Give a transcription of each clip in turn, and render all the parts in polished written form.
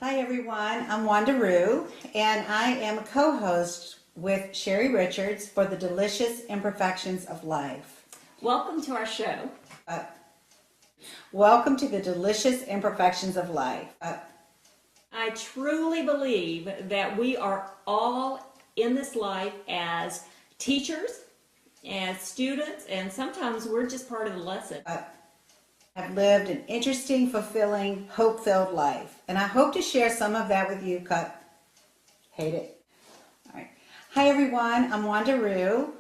Hi everyone, I'm Wanda and I am a co-host with Sherry Richards for the Delicious Imperfections of Life. Welcome to our show. Welcome to the Delicious Imperfections of Life. I truly believe that we are all in this life as teachers, as students, and sometimes we're just part of the lesson. I've lived an interesting, fulfilling, hope-filled life, and I hope to share some of that with you. Hate it. All right. Hi everyone, I'm Wanda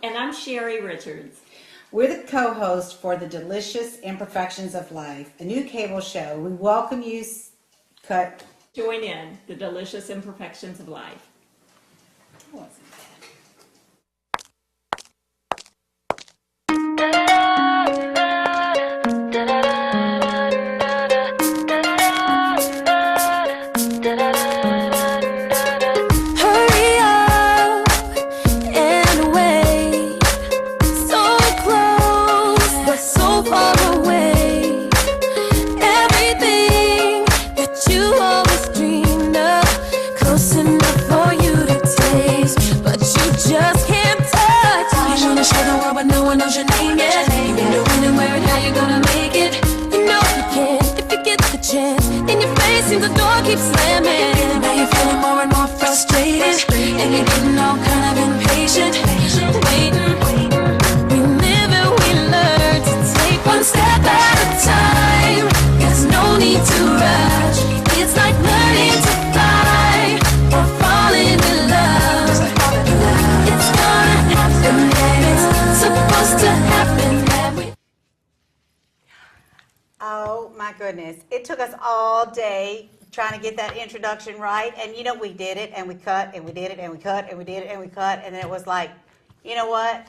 And I'm Sherry Richards. We're the co-host for the Delicious Imperfections of Life, a new cable show. We welcome you. Join in the Delicious Imperfections of Life. Oh my goodness. It took us all day trying to get that introduction right. And you know, we did it and we cut and we did it and we cut and we did it and we cut. And then it was like, you know what?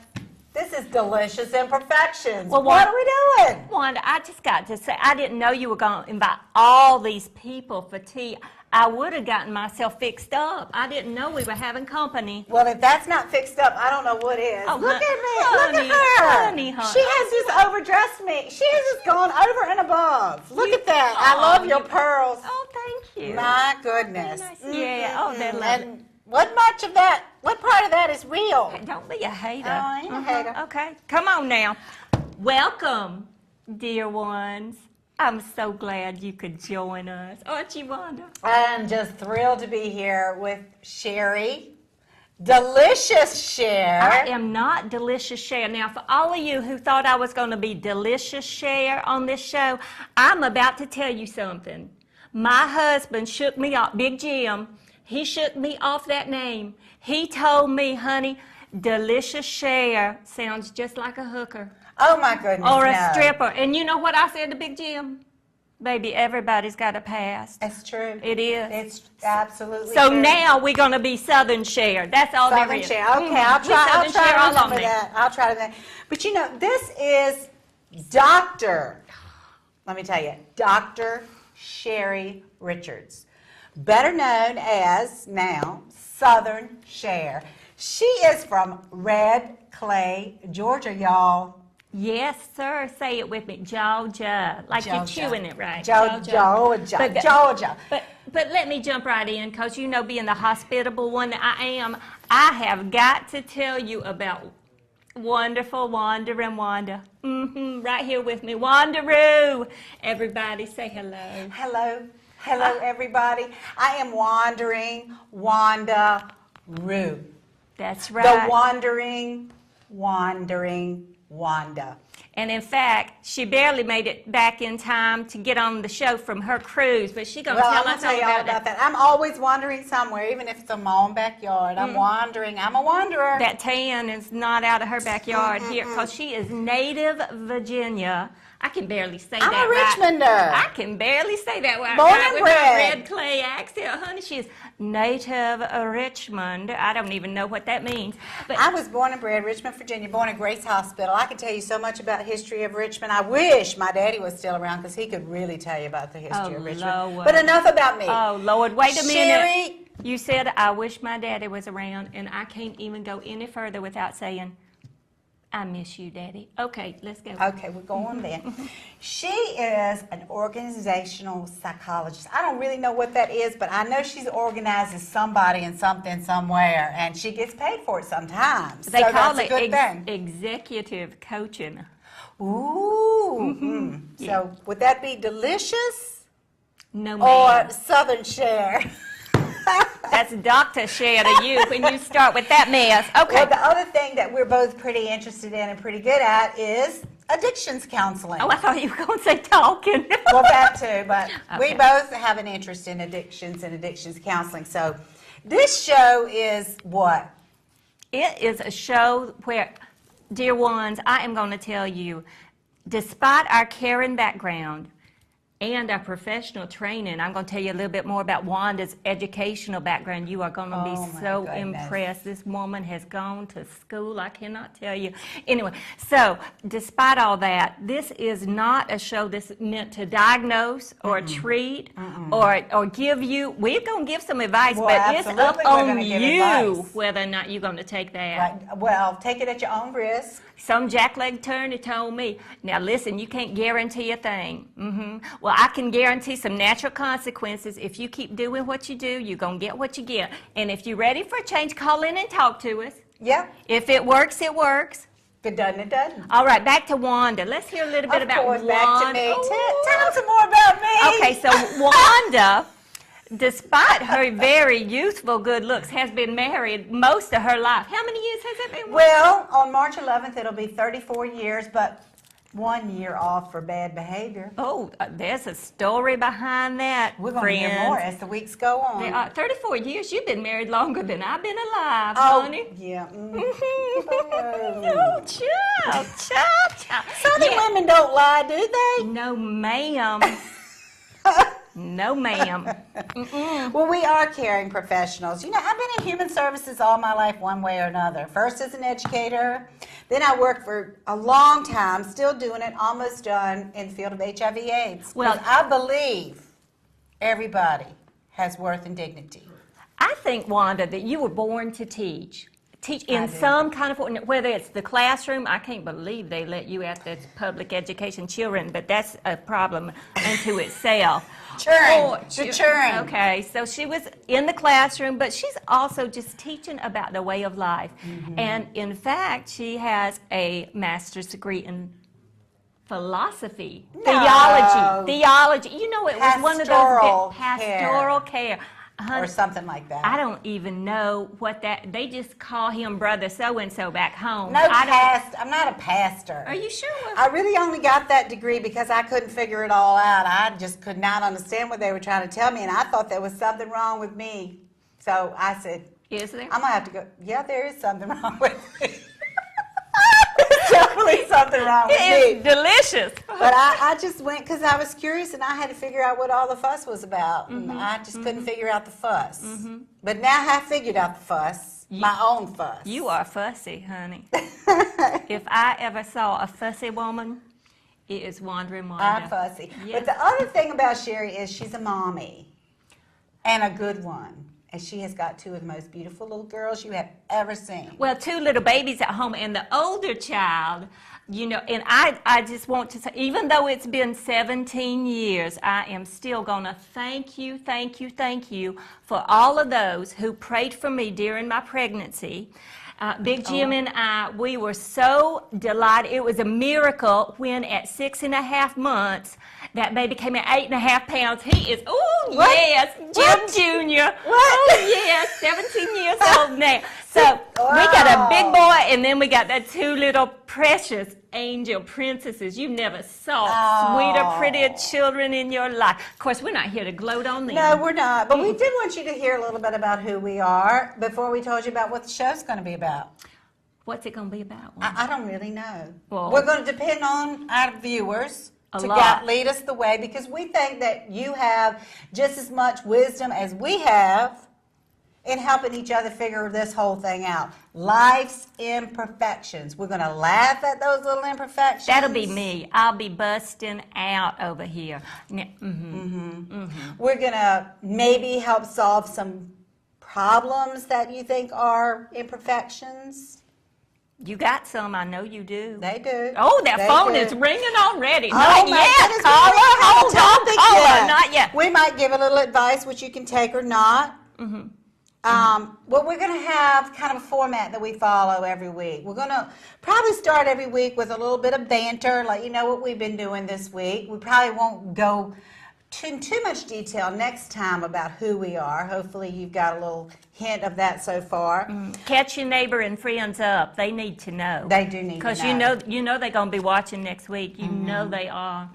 This is Delicious Imperfections. Well, what are we doing? Wanda, I just got to say, I didn't know you were going to invite all these people for tea. I would have gotten myself fixed up. I didn't know we were having company. Well, if that's not fixed up, I don't know what is. Oh, look at me. Honey, look at her. honey. She has just overdressed me. She has just gone over and above. Look at that. I love your pearls. Oh, thank you. My goodness. Nice. Yeah. Oh, they're lovely. And what much of that, what part of that is real? Hey, don't be a hater. Oh, I ain't a hater. Okay, come on now. Welcome, dear ones. I'm so glad you could join us. Aren't you, Wanda? I'm just thrilled to be here with Sherry. Delicious Cher. I am not Delicious Cher. Now, for all of you who thought I was going to be Delicious Cher on this show, I'm about to tell you something. My husband shook me off, Big Jim, he shook me off that name. He told me, honey, Delicious Cher sounds just like a hooker. Oh, my goodness, Or a no. stripper. And you know what I said to Big Jim? Baby, everybody's got a past. It's true. It is. It's absolutely So true. now we're going to be Southern Cher. That's all there Southern is. Cher. Okay, I'll try Southern to Cher all remember on me. that. I'll try to remember. But you know, this is Dr. Let me tell you, Dr. Sherry Richards, better known as now Southern Cher. She is from Red Clay, Georgia, y'all. Yes, sir. Say it with me. Georgia. Like Georgia. you're chewing it right. Georgia. But let me jump right in, because you know, being the hospitable one that I am, I have got to tell you about wonderful Wanda and Wanda. Right here with me. Wanda-roo. Everybody say hello. Hello. Hello, everybody. I am wandering Wanda-roo. That's right. The wandering Wanda. And in fact, she barely made it back in time to get on the show from her cruise, but she's going to tell us all about that. I'm always wandering somewhere, even if it's in my own backyard. I'm wandering. I'm a wanderer. That tan is not out of her backyard here, because she is native Virginia. I can barely say that I'm a right. Richmonder. I can barely say that right. Born right and with bred. her red clay accent, honey. She is native Richmond. I don't even know what that means. But I was born and bred Richmond, Virginia, born at Grace Hospital. I can tell you so much about the history of Richmond. I wish my daddy was still around, because he could really tell you about the history of Richmond. Lord. But enough about me. Oh, Lord, wait a minute. Sherry. You said, I wish my daddy was around, and I can't even go any further without saying, I miss you, Daddy. Okay, let's go. Okay, we're going then. She is an organizational psychologist. I don't really know what that is, but I know she's organizes somebody and something somewhere, and she gets paid for it sometimes. They so call that's it a good thing. executive coaching. Ooh. Yeah. So would that be delicious No, or ma'am. Southern Cher? That's Dr. Cher to you when you start with that mess. Okay. Well, the other thing that we're both pretty interested in and pretty good at is addictions counseling. Oh, I thought you were going to say talking. Well, that too, but we Okay. both have an interest in addictions and addictions counseling. So this show is what? It is a show where, dear ones, I am going to tell you, despite our caring background and our professional training, I'm going to tell you a little bit more about Wanda's educational background. You are going to Oh, be my so goodness. impressed. This woman has gone to school. I cannot tell you. Anyway, so despite all that, this is not a show that's meant to diagnose or treat or give you. We're going to give some advice, Well, but it's up absolutely, we're on gonna give you advice. whether or not you're going to take that. Right. Well, take it at your own risk. Some jackleg attorney told me, now listen, you can't guarantee a thing. Well, I can guarantee some natural consequences. If you keep doing what you do, you're going to get what you get. And if you're ready for a change, call in and talk to us. Yep. If it works, it works. If it doesn't, it doesn't. All right, back to Wanda. Let's hear a little bit Of about course, Wanda. back to me. Ooh. Tell them some more about me. Okay, so Wanda, despite her very youthful good looks, has been married most of her life. How many years has it been? Well, on March 11th, it'll be 34 years, but 1 year off for bad behavior. Oh, there's a story behind that, We're going to hear more as the weeks go on. 34 years, you've been married longer than I've been alive, Oh, honey. yeah. Oh, child. Southern Yeah. women don't lie, do they? No, ma'am. No, ma'am. Well, we are caring professionals. You know, I've been in human services all my life one way or another. First as an educator, then I worked for a long time, still doing it, almost done, in the field of HIV/AIDS. Well- Well, I believe everybody has worth and dignity. I think, Wanda, that you were born to teach. Teach I in do. some kind of, whether it's the classroom. I can't believe they let you at the public education children, but that's a problem unto itself. Churn. The churn. Okay, so she was in the classroom, but she's also just teaching about the way of life. And in fact, she has a master's degree in philosophy, theology. You know, it was one of Pastoral those pastoral care. Or something like that. I don't even know what that. They just call him brother so and so back home. No, I don't. I'm not a pastor. Are you sure? I really only got that degree because I couldn't figure it all out. I just could not understand what they were trying to tell me, and I thought there was something wrong with me. So I said, Is there? I'm going to have to go, yeah, there is something wrong with me. There's definitely something wrong with It's me. delicious. But I just went because I was curious and I had to figure out what all the fuss was about. And I just couldn't figure out the fuss. But now I figured out the fuss, my own fuss. You are fussy, honey. If I ever saw a fussy woman, it is Wandering Wanda. I'm fussy. Yeah. But the other thing about Sherry is she's a mommy and a good one. And she has got two of the most beautiful little girls you have ever seen. Well, two little babies at home, and the older child, you know, and I just want to say, even though it's been 17 years, I am still going to thank you for all of those who prayed for me during my pregnancy. Big Jim and I, we were so delighted. It was a miracle when at 6.5 months, that baby came at 8.5 pounds. He is, oh What? yes, What? Jim Jr. What? Oh yes, 17 years old now. So we got a big boy, and then we got the two little precious angel princesses. You never saw sweeter, prettier children in your life. Of course, we're not here to gloat on them. No, we're not. But we did want you to hear a little bit about who we are before we told you about what the show's going to be about. What's it going to be about? I don't really know. Well- We're going to depend on our viewers A to lot. lead us the way because we think that you have just as much wisdom as we have in helping each other figure this whole thing out. Life's imperfections. We're going to laugh at those little imperfections. That'll be me. I'll be busting out over here. We're going to maybe help solve some problems that you think are imperfections. You got some, I know you do. They do. Oh, that They phone do. is ringing already. Oh, Not my yet, goodness, caller. we don't have a Hold on, topic caller. yet. Not yet. We might give a little advice, which you can take or not. Well, we're going to have kind of a format that we follow every week. We're going to probably start every week with a little bit of banter, let you know what we've been doing this week. We probably won't go in too much detail next time about who we are. Hopefully you've got a little hint of that so far. Catch your neighbor and friends up. They need to know. They do need to know. Because you know they're going to be watching next week. You know they are.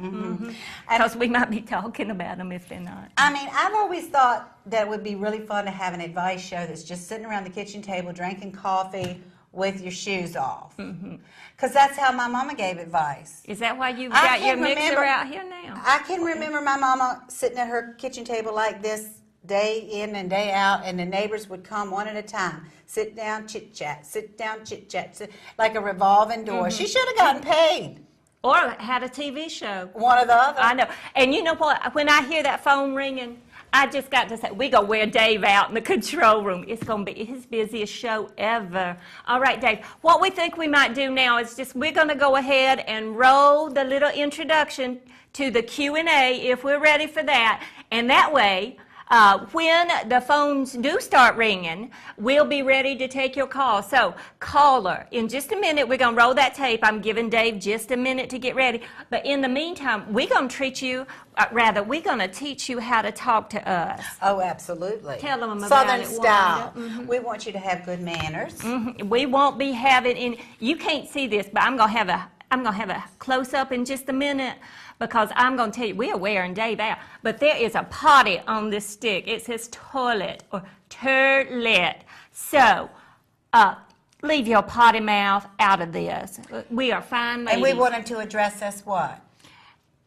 Because we might be talking about them if they're not. I mean, I've always thought that it would be really fun to have an advice show that's just sitting around the kitchen table drinking coffee with your shoes off. Because that's how my mama gave advice. Is that why you've got your mixer remember- out here now? I can remember my mama sitting at her kitchen table like this day in and day out, and the neighbors would come one at a time. Sit down, chit-chat, sit down, chit-chat, like a revolving door. She should have gotten paid. Or had a TV show. One or the other. I know. And you know what? When I hear that phone ringing, I just got to say, we're going to wear Dave out in the control room. It's going to be his busiest show ever. All right, Dave, what we think we might do now is just we're going to go ahead and roll the little introduction to the Q&A if we're ready for that. And that way, when the phones do start ringing, we'll be ready to take your call. So, caller, in just a minute, we're going to roll that tape. I'm giving Dave just a minute to get ready. But in the meantime, we're going to treat you, we're going to teach you how to talk to us. Oh, absolutely. Tell them about Southern it, style. Wanda. We want you to have good manners. We won't be having you can't see this, but I'm going to have a close-up in just a minute. Because I'm going to tell you, we are wearing Dave out, but there is a potty on this stick. It says toilet or turlet. So, leave your potty mouth out of this. We are fine ladies. And we wanted to address us what?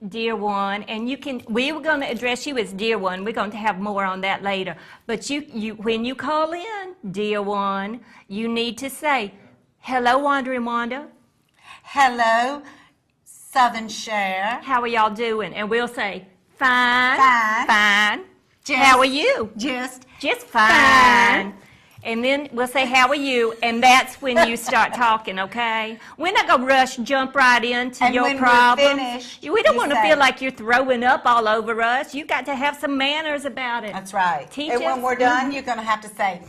Dear one, and we were going to address you as dear one. We're going to have more on that later. But you when you call in, dear one, you need to say, hello, Wanda and Wanda. Hello, Southern Cher. How are y'all doing? And we'll say, fine. Fine. Fine. Just, How are you? Just Fine. And then we'll say, how are you? And that's when you start talking, okay? We're not going to jump right into And your when we're problem. finished, We don't you want to say- feel like you're throwing up all over us. You got to have some manners about it. That's right. Teach and when us. we're done, you're going to have to say,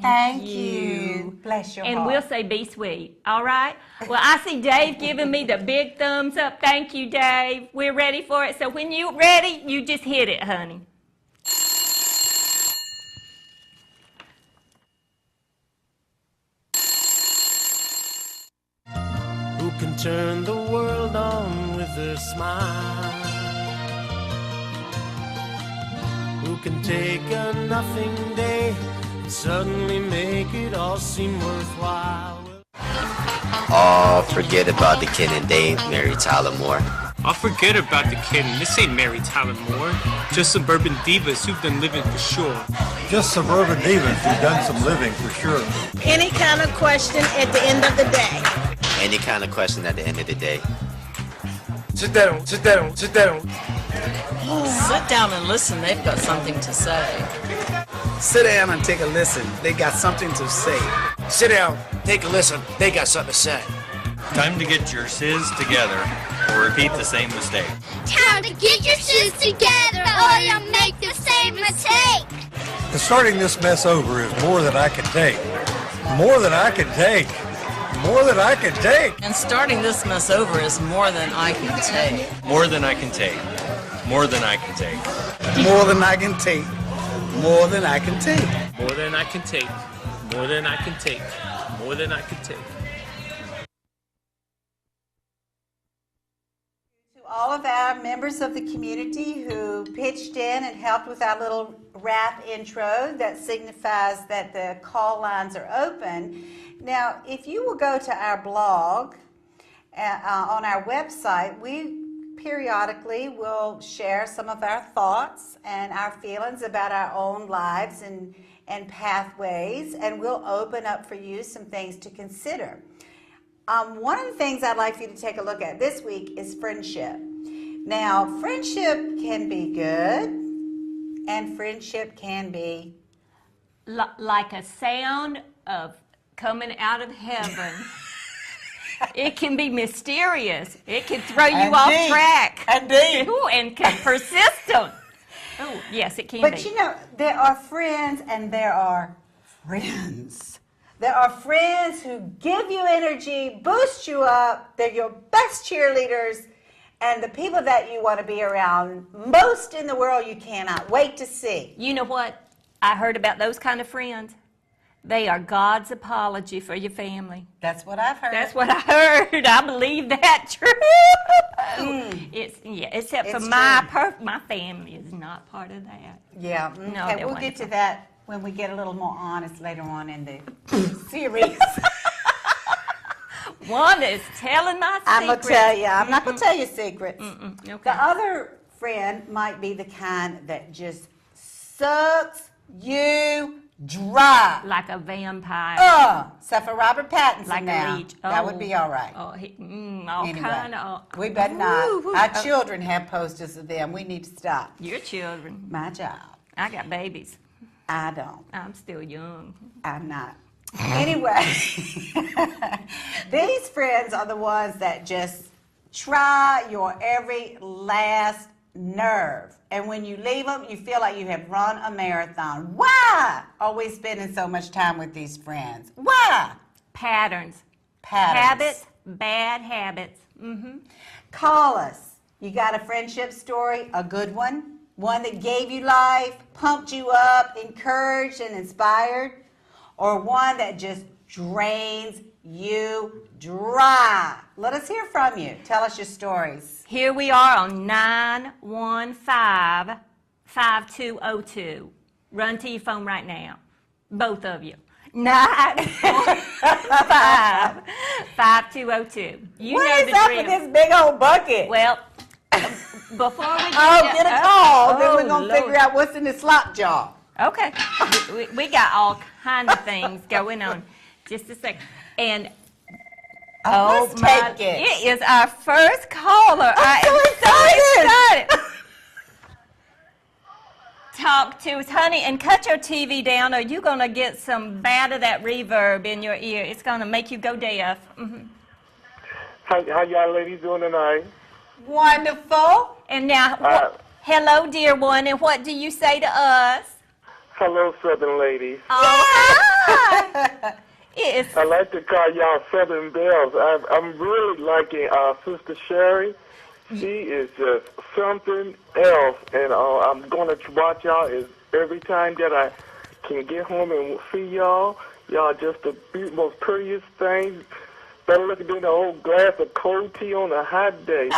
thank you. Bless your And heart. we'll say, be sweet, all right? Well, I see Dave giving me the big thumbs up. Thank you, Dave. We're ready for it. So when you're ready, you just hit it, honey. Who can turn the world on with a smile? Who can take a nothing day and suddenly make it all seem worthwhile? Oh, forget about the kid and Dave, Mary Tyler Moore. I'll forget about the kid, and this ain't Mary Tyler Moore. Just suburban divas who've done living for sure. Just suburban divas who've done some living for sure. Any kind of question at the end of the day. Any kind of question at the end of the day. Sit down, sit down, sit down. Sit down and listen. They've got something to say. Sit down and take a listen. They got something to say. Sit down, take a listen. They got something to say. Time to get your sizz together or repeat the same mistake. Time to get your shoes together or you'll make the same mistake. And starting this mess over is more than I can take. More than I can take. More than I can take. And starting this mess over is more than I can take. More than I can take. More than I can take. More than I can take. More than I can take. More than I can take. More than I can take. More than I can take. To all of our members of the community who pitched in and helped with our little rap intro that signifies that the call lines are open. Now, if you will go to our blog on our website, we periodically will share some of our thoughts and our feelings about our own lives and pathways, and we'll open up for you some things to consider. One of the things I'd like for you to take a look at this week is friendship. Now, friendship can be good, and friendship can be Like a sound of coming out of heaven. It can be mysterious. It can throw you off Indeed. track. Indeed. Ooh, and persistent. Oh, yes, it can But be. you know, there are friends and there are friends. There are friends who give you energy, boost you up. They're your best cheerleaders and the people that you want to be around most in the world you cannot wait to see. You know what? I heard about those kind of friends. They are God's apology for your family. That's what I've heard. That's what I heard. I believe that true. Except for It's my family is not part of that. Yeah. No, Okay, they're we'll get to wonderful. that when we get a little more honest later on in the series. Wanda is telling my secrets. I'm going to tell you. I'm not going to tell you secrets. Okay. The other friend might be the kind that just sucks you dry. Like a vampire. Except for Robert Pattinson Like now. a leech. That would be all right. Oh, all Anyway, kind of. we better not. Our children have posters of them. We need to stop. Your children. My job. I got babies. I don't. I'm still young. I'm not. Anyway, these friends are the ones that just try your every last nerve. And when you leave them, you feel like you have run a marathon. Why are we spending so much time with these friends? Why? Patterns. Patterns. Habits. Bad habits. Call us. You got a friendship story, a good one? One that gave you life, pumped you up, encouraged and inspired? Or one that just drains you dry? Let us hear from you. Tell us your stories. Here we are on 915-5202. Run to your phone right now. Both of you. 915-5202. You What know is the up drill. with this big old bucket? Well, before we Get a call. Then we're going to Lord. figure out what's in the slop jar. Okay. we got all kind of things going on. Just a second. And Let's my, take it. It is our first caller. I so am excited. so excited. Talk to us, honey, and cut your TV down or you're going to get some bad of that reverb in your ear. It's going to make you go deaf. How y'all ladies doing tonight? Wonderful. And now, hello, dear one, and what do you say to us? Hello, Southern ladies. It's I like to call y'all Southern Bells. I'm really liking Sister Sherry. She is just something else, and I'm going to watch y'all every time that I can get home and see y'all. Y'all just the most prettiest things. Better looking than an old glass of cold tea on a hot day.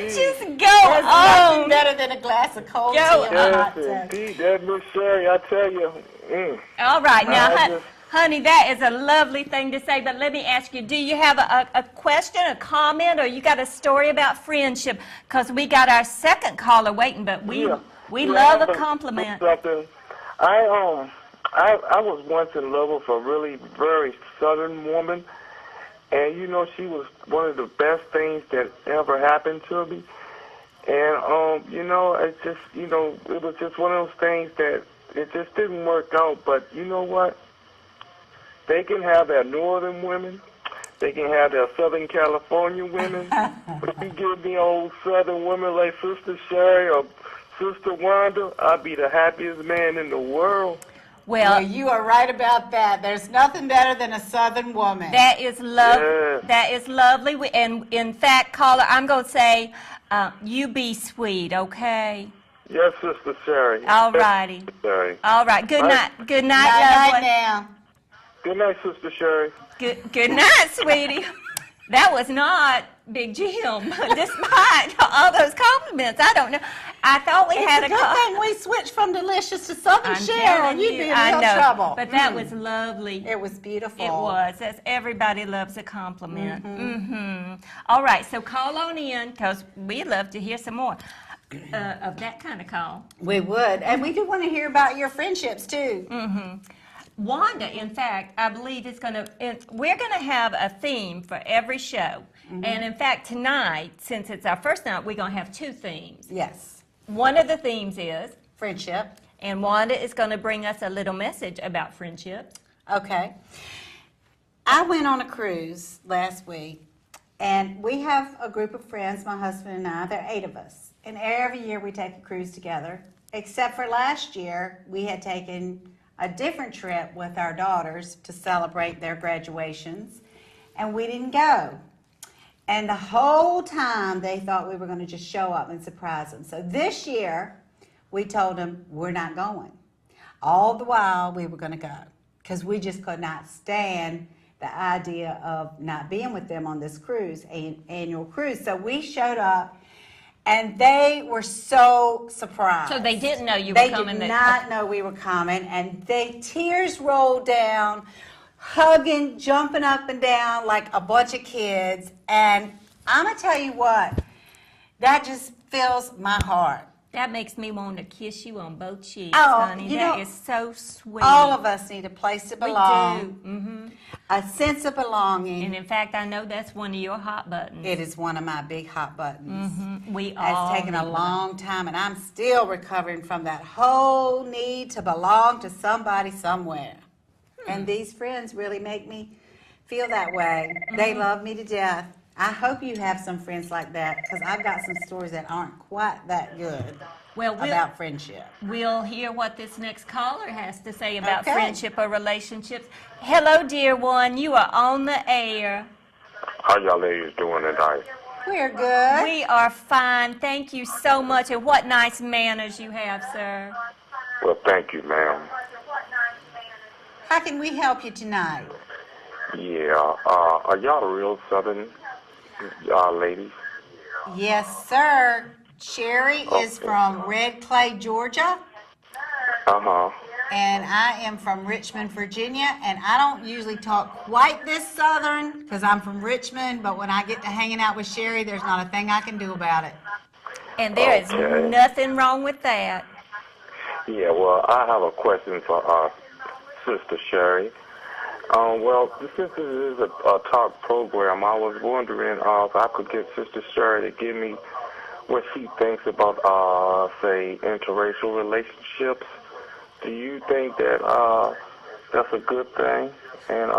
just go There's nothing on. better than a glass of cold tea Go on a Yes, hot day. indeed. That Miss Sherry, I tell you. All right, now, I just- honey, that is a lovely thing to say, but let me ask you, do you have a question, a comment, or you got a story about friendship? Because we got our second caller waiting, but we love a compliment. Something. I was once in love with a really very Southern woman, and she was one of the best things that ever happened to me. And it just it was just one of those things that it just didn't work out. But you know what? They can have their northern women. They can have their Southern California women. But if you give me old Southern women like Sister Sherry or Sister Wanda, I'd be the happiest man in the world. Well, you are right about that. There's nothing better than a Southern woman. That is love. Yeah. That is lovely. And in fact, caller, I'm going to say, you be sweet, okay? Yes, Sister Sherry. All righty. Sister Sherry. All right. Good Right. night. Good night, Night lovely. now. Good night, Sister Sherry. Good night, sweetie. That was not Big Jim, despite all those compliments. I don't know. I thought we had It's a a good call. thing we switched from Delicious to Southern I'm Cher, telling and you'd be in I real know, trouble. but that was lovely. It was beautiful. It was. Everybody loves a compliment. All right, so call on in because we'd love to hear some more of that kind of call. We would. And we do want to hear about your friendships, too. Wanda, in fact, I believe we're going to have a theme for every show. And in fact, tonight, since it's our first night, we're going to have two themes. Yes. One of the themes is Friendship. and Wanda is going to bring us a little message about friendship. Okay. I went on a cruise last week, and we have a group of friends, my husband and I. There are 8 of us. And every year we take a cruise together, except for last year we had taken a different trip with our daughters to celebrate their graduations, and we didn't go. And the whole time they thought we were going to just show up and surprise them. So this year we told them we're not going. All the while we were going to go because we just could not stand the idea of not being with them on this cruise, annual cruise. So we showed up, and they were so surprised. So they didn't know you were coming. They did not know we were coming, and tears rolled down, hugging, jumping up and down like a bunch of kids. And I'm going to tell you what, that just fills my heart. That makes me want to kiss you on both cheeks, Oh, honey. That is so sweet. All of us need a place to belong. We do. Mm-hmm. A sense of belonging. And in fact, I know that's one of your hot buttons. It is one of my big hot buttons. Mm-hmm. We all It's taken a long time, and I'm still recovering from that whole need to belong to somebody somewhere. And these friends really make me feel that way. They love me to death. I hope you have some friends like that, because I've got some stories that aren't quite that good about friendship. We'll hear what this next caller has to say about Okay. friendship or relationships. Hello, dear one. You are on the air. How y'all ladies doing tonight? We're good. We are fine. Thank you so much. And what nice manners you have, sir. Well, thank you, ma'am. How can we help you tonight? Yeah, are y'all real Southern ladies? Yes, sir. Sherry is from Red Clay, Georgia. Uh-huh. And I am from Richmond, Virginia. And I don't usually talk quite this Southern because I'm from Richmond. But when I get to hanging out with Sherry, there's not a thing I can do about it. And there is nothing wrong with that. Yeah, well, I have a question for Sister Sherry. Well, since this is a talk program, I was wondering if I could get Sister Sherry to give me what she thinks about, say, interracial relationships. Do you think that that's a good thing? And,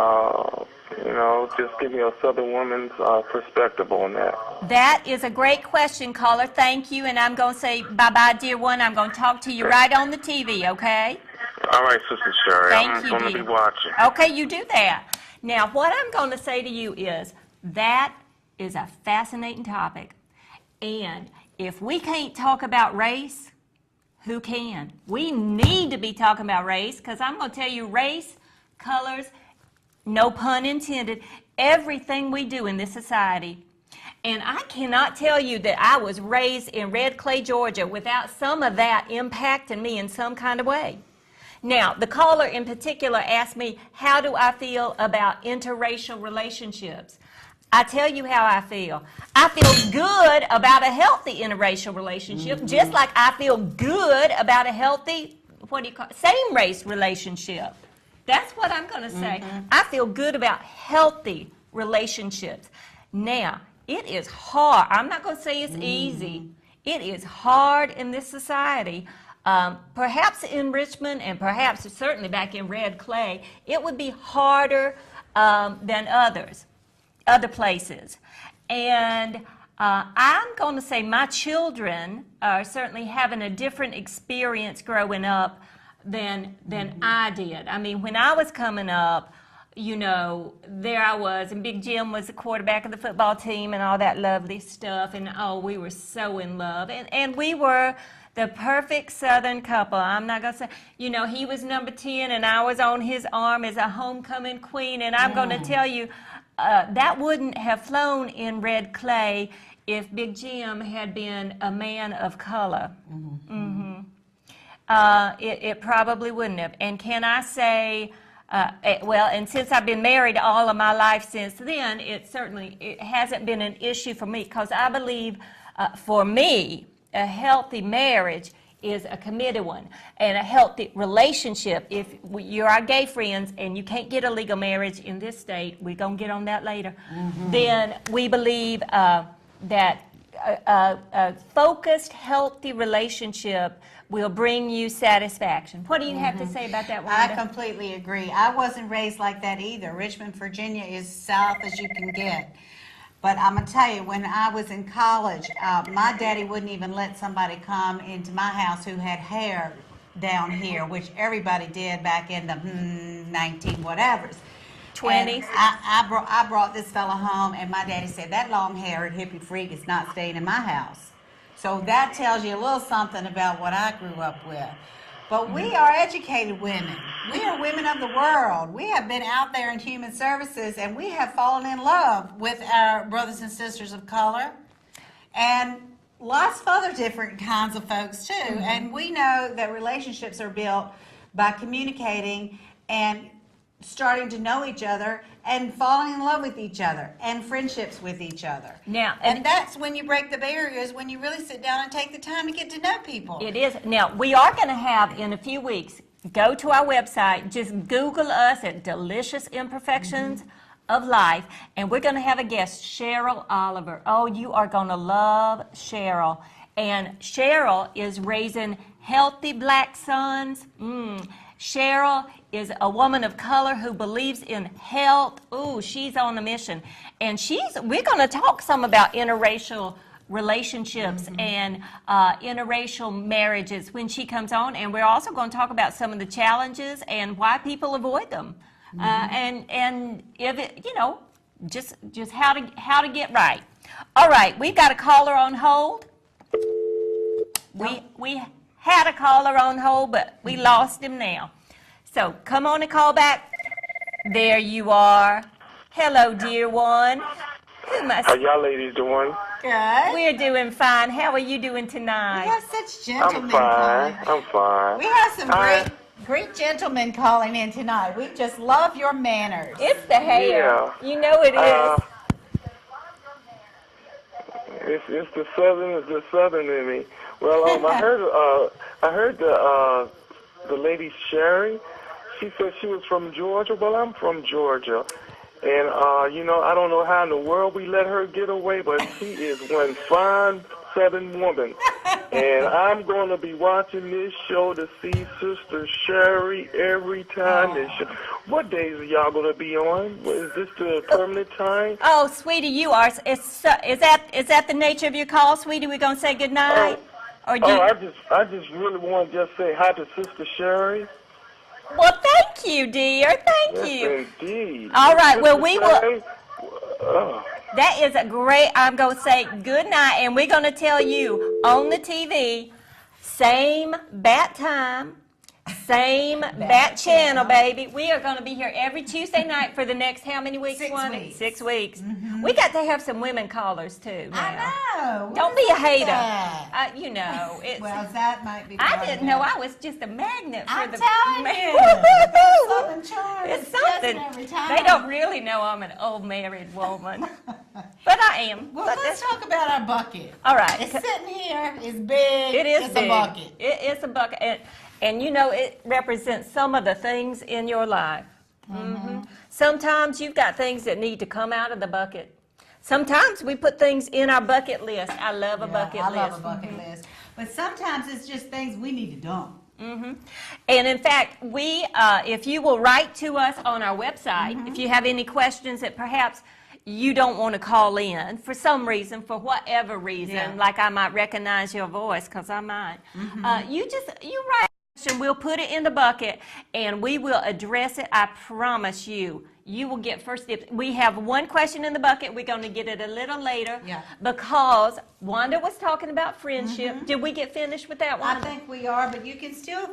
just give me a Southern woman's perspective on that. That is a great question, caller. Thank you. And I'm going to say bye-bye, dear one. I'm going to talk to you right on the TV, okay? All right, Sister Sherry. Thank you, I'm going to be watching. Okay, you do that. Now, what I'm going to say to you is that is a fascinating topic. And if we can't talk about race, who can? We need to be talking about race, because I'm going to tell you race, colors, no pun intended, everything we do in this society. And I cannot tell you that I was raised in Red Clay, Georgia, without some of that impacting me in some kind of way. Now, the caller in particular asked me, how do I feel about interracial relationships? I tell you how I feel. I feel good about a healthy interracial relationship, just like I feel good about a healthy, same-race relationship. That's what I'm going to say. I feel good about healthy relationships. Now, it is hard. I'm not going to say it's easy. It is hard in this society. Perhaps in Richmond and perhaps certainly back in Red Clay, it would be harder than other places. And I'm going to say my children are certainly having a different experience growing up than I did. I mean, when I was coming up, there I was, and Big Jim was the quarterback of the football team and all that lovely stuff, and we were so in love. And we were the perfect Southern couple. I'm not going to say, he was number 10 and I was on his arm as a homecoming queen. And I'm going to tell you, that wouldn't have flown in Red Clay if Big Jim had been a man of color. It probably wouldn't have. And can I say, and since I've been married all of my life since then, it hasn't been an issue for me, because I believe, for me, a healthy marriage is a committed one, and a healthy relationship. If you're our gay friends and you can't get a legal marriage in this state, we're going to get on that later, then we believe that a focused, healthy relationship will bring you satisfaction. What do you have to say about that, Wanda? I completely agree. I wasn't raised like that either. Richmond, Virginia is south as you can get. But I'm going to tell you, when I was in college, my daddy wouldn't even let somebody come into my house who had hair down here, which everybody did back in the 19 whatevers. 20s. I brought this fella home, and my daddy said, that long-haired hippie freak is not staying in my house. So that tells you a little something about what I grew up with. But we are educated women. We are women of the world. We have been out there in human services, and we have fallen in love with our brothers and sisters of color and lots of other different kinds of folks too. And we know that relationships are built by communicating and starting to know each other and falling in love with each other and friendships with each other. Now, and that's when you break the barriers, when you really sit down and take the time to get to know people. It is. Now, we are going to have, in a few weeks, go to our website, just Google us at Delicious Imperfections of Life, and we're going to have a guest, Cheryl Oliver. Oh, you are going to love Cheryl. And Cheryl is raising healthy black sons. Cheryl is a woman of color who believes in health. Ooh, she's on a mission. And we're going to talk some about interracial relationships and interracial marriages when she comes on. And we're also going to talk about some of the challenges and why people avoid them. And if it, just how to get right. All right, we've got a caller on hold. We had a caller on hold, but we lost him now. So come on and call back. There you are. Hello, dear one. How y'all ladies doing? Good. We're doing fine. How are you doing tonight? We have such gentlemen I'm fine. calling. I'm fine. We have some great gentlemen calling in tonight. We just love your manners. It's the hair. Yeah. You know it is. It's the southern in me. Well, I heard the lady Sherry. She said she was from Georgia. Well, I'm from Georgia, and I don't know how in the world we let her get away, but she is one fine Southern woman. And I'm going to be watching this show to see Sister Sherry every time. What days are y'all going to be on? Is this the permanent time? Oh, sweetie, you are. Is that the nature of your call, sweetie? We're going to say good night? I just really want to just say hi to Sister Sherry. Well, thank you, dear. Thank you. Indeed. All right. Well, we will. That is a great. I'm going to say good night, and we're going to tell you on the TV, same bat time, same bat channel, baby. We are going to be here every Tuesday night for the next how many weeks? 6 weeks. 6 weeks. We got to have some women callers too. Now. I know. Don't be a hater. It's, well, that might be. I didn't know I was just a magnet for the. I'm telling you. Southern charm. It's something. Every time. They don't really know I'm an old married woman, but I am. Well, let's talk about our bucket. All right. It's sitting here. It's big. It is it's big. a bucket. It is a bucket, and it represents some of the things in your life. Sometimes you've got things that need to come out of the bucket. Sometimes we put things in our bucket list. I love a bucket list. I love a bucket list. But sometimes it's just things we need to dump. And in fact, if you will write to us on our website, if you have any questions that perhaps you don't want to call in for some reason, for whatever reason, like I might recognize your voice, because I might, you write. And we'll put it in the bucket and we will address it. I promise you, you will get first dibs. We have one question in the bucket. We're going to get it a little later because Wanda was talking about friendship. Did we get finished with that one? I think we are, but you can still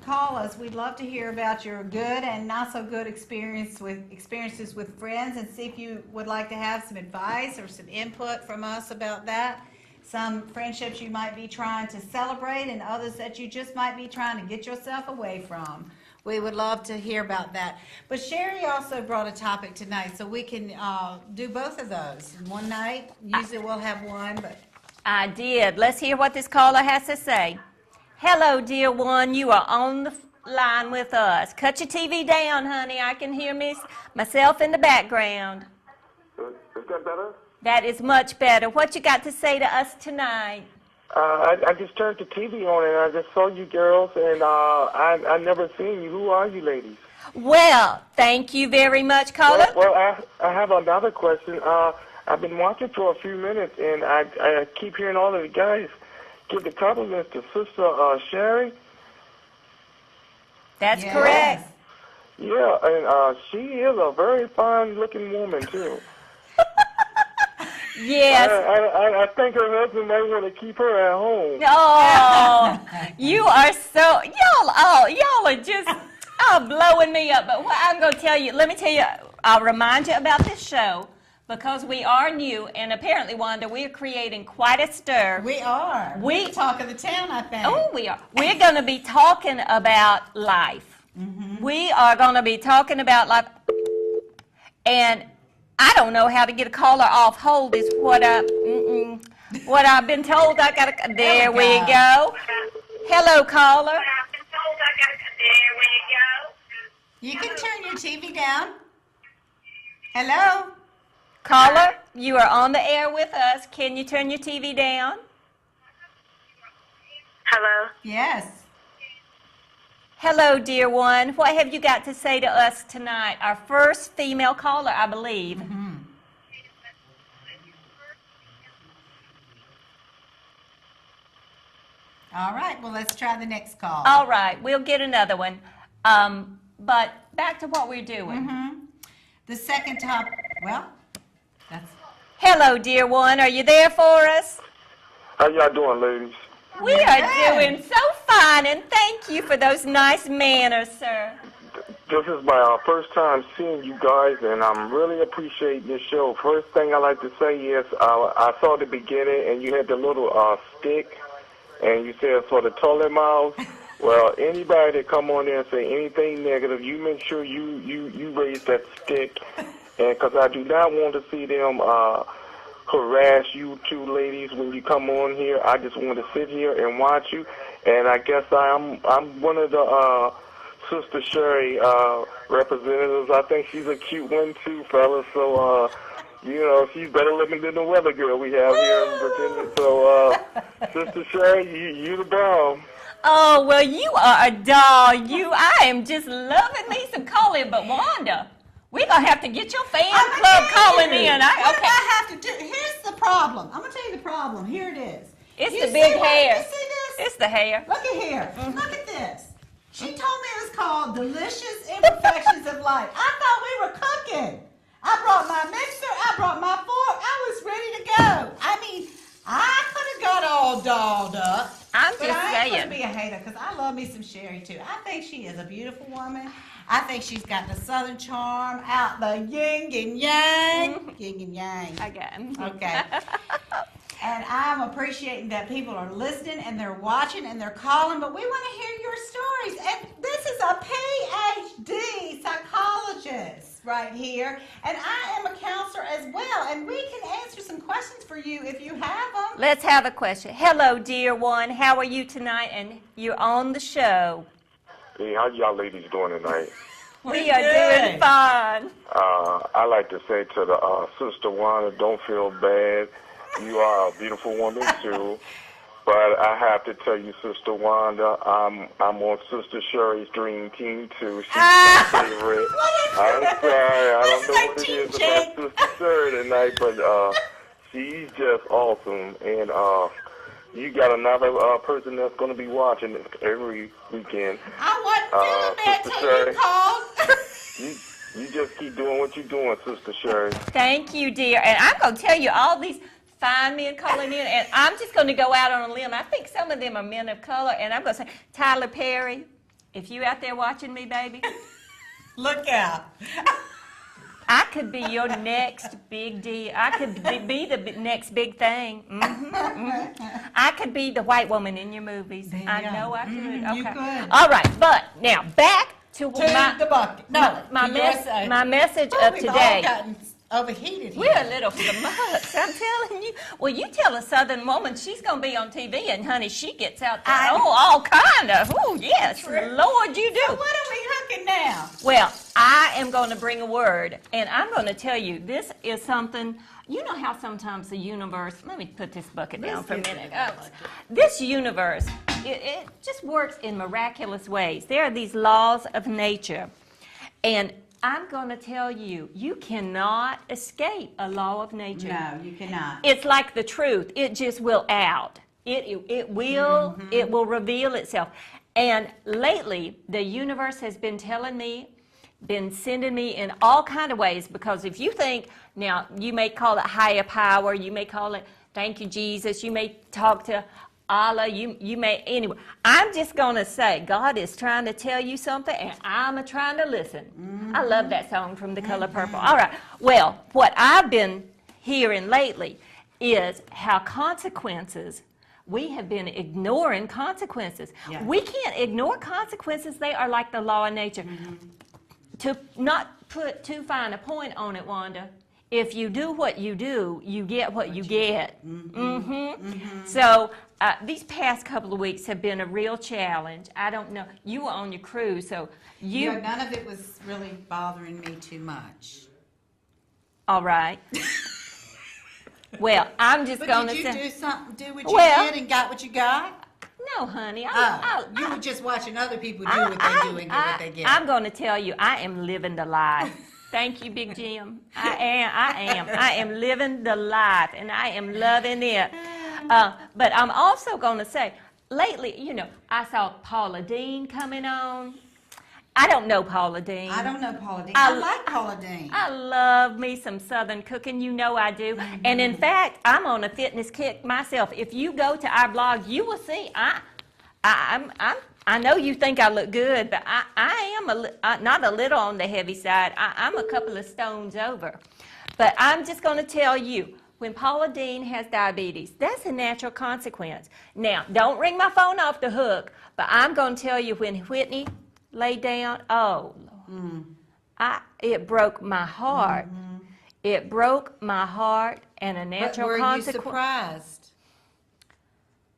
call us. We'd love to hear about your good and not so good experiences with friends, and see if you would like to have some advice or some input from us about that. Some friendships you might be trying to celebrate and others that you just might be trying to get yourself away from. We would love to hear about that. But Sherry also brought a topic tonight, so we can do both of those in one night. Usually we'll have one, but... I did. Let's hear what this caller has to say. Hello, dear one. You are on the line with us. Cut your TV down, honey. I can hear myself in the background. Is that better? That is much better. What you got to say to us tonight? I just turned the TV on and I just saw you girls, and I never seen you. Who are you ladies? Well, thank you very much, caller. Well, I have another question. I've been watching for a few minutes, and I keep hearing all of the guys give the compliments to Sister Sherry. That's correct. Yeah, and she is a very fine-looking woman, too. Yes. I think her husband might want to keep her at home. Oh, you are so, y'all are just blowing me up. But what I'm going to tell you, let me tell you, I'll remind you about this show. Because we are new, and apparently, Wanda, we're creating quite a stir. We are. We're talk of the town, I think. Oh, we are. We're going to be talking about life. Mm-hmm. We are going to be talking about life. And I don't know how to get a caller off hold is what I've been told. I got to. There we go. Hello, caller. You can turn your TV down. Hello. Caller, you are on the air with us. Can you turn your TV down? Hello? Yes. Hello, dear one. What have you got to say to us tonight? Our first female caller, I believe. Mm-hmm. All right. Well, let's try the next call. All right. We'll get another one. But back to what we're doing. Mm-hmm. The second top, well... Hello, dear one. Are you there for us? How y'all doing, ladies? We are doing so fine, and thank you for those nice manners, sir. This is my first time seeing you guys, and I'm really appreciating this show. First thing I like to say is I saw the beginning, and you had the little stick, and you said for the toilet mouth. Well, anybody that come on there and say anything negative, you make sure you raise that stick. And because I do not want to see them harass you two ladies when you come on here. I just want to sit here and watch you. And I guess I'm one of the Sister Sherry representatives. I think she's a cute one too, fellas. So she's better looking than the weather girl we have here in Virginia. So Sister Sherry, you the bomb. Oh well, you are a doll. I am just loving me some calling, but Wanda. We're going to have to get your fan club calling in. What do I have to do? Here's the problem. I'm going to tell you the problem. Here it is. It's the big hair. You see this? It's the hair. Look at here. Mm-hmm. Look at this. She told me it was called Delicious Imperfections of Life. I thought we were cooking. I brought my mixer. I brought my fork. I was ready to go. I mean, I could have got all dolled up. I'm just saying. But I ain't going to be a hater because I love me some Sherry, too. I think she is a beautiful woman. I think she's got the Southern charm out the yin and yang. Yin and yang. Again. Okay. And I'm appreciating that people are listening and they're watching and they're calling, but we want to hear your stories. And this is a PhD psychologist right here, and I am a counselor as well, and we can answer some questions for you if you have them. Let's have a question. Hello, dear one. How are you tonight? And you're on the show. Hey, how y'all ladies doing tonight? We are doing fine. I like to say to the Sister Wanda, don't feel bad. You are a beautiful woman too. But I have to tell you, Sister Wanda, I'm on Sister Sherry's Dream Team too. She's my favorite. I'm sorry, I don't know what it is about Sister Sherry tonight, but she's just awesome. And you got another person that's going to be watching every weekend. I wasn't feeling bad till you called. You just keep doing what you're doing, Sister Sherry. Thank you, dear. And I'm going to tell you all these fine men calling in, and I'm just going to go out on a limb. I think some of them are men of color, and I'm going to say, Tyler Perry, if you out there watching me, baby. Look out. I could be your next big deal. I could be the next big thing. Mm-hmm, mm-hmm. I could be the white woman in your movies. I know I could. Mm-hmm, okay. You could. All right, but now back to the bucket. No, my message of today. We've all gotten overheated here. We're a little flummoxed, I'm telling you. Well, you tell a Southern woman she's going to be on TV, and honey, she gets out there. All kind of. Oh, yes, Lord, you do. So what are we hooking now? Well, I am going to bring a word, and I'm going to tell you, this is something You know how sometimes the universe, let me put this bucket down for a minute. This universe, it just works in miraculous ways. There are these laws of nature. And I'm going to tell you, you cannot escape a law of nature. No, you cannot. It's like the truth. It just will out. It will reveal itself. And lately, the universe has been telling me, been sending me in all kind of ways, because if you think, now you may call it higher power, you may call it thank you Jesus, you may talk to Allah, you may, anyway, I'm just going to say God is trying to tell you something and I'm trying to listen. I love that song from The Color Purple. All right, well, what I've been hearing lately is how consequences, we have been ignoring consequences. Yeah. We can't ignore consequences. They are like the law of nature. To not put too fine a point on it, Wanda, if you do what you do, you get what you get. So these past couple of weeks have been a real challenge. I don't know. You were on your cruise, so you... Yeah, none of it was really bothering me too much. All right. Well, I'm just going to say... But did you do what you did and got what you got? No, honey. You were just watching other people do what they do and get what they get. I'm going to tell you, I am living the life. Thank you, Big Jim. I am living the life, and I am loving it. But I'm also going to say, lately, you know, I saw Paula Deen coming on. I don't know Paula Deen. I don't know Paula Deen. I like Paula Deen. I love me some Southern cooking. You know I do. And in fact, I'm on a fitness kick myself. If you go to our blog, you will see I know you think I look good, but I am not a little on the heavy side. I'm a couple of stones over. But I'm just going to tell you, when Paula Deen has diabetes, that's a natural consequence. Now, don't ring my phone off the hook, but I'm going to tell you, when Whitney laid down, it broke my heart. It broke my heart, and a natural consequence. Were you surprised?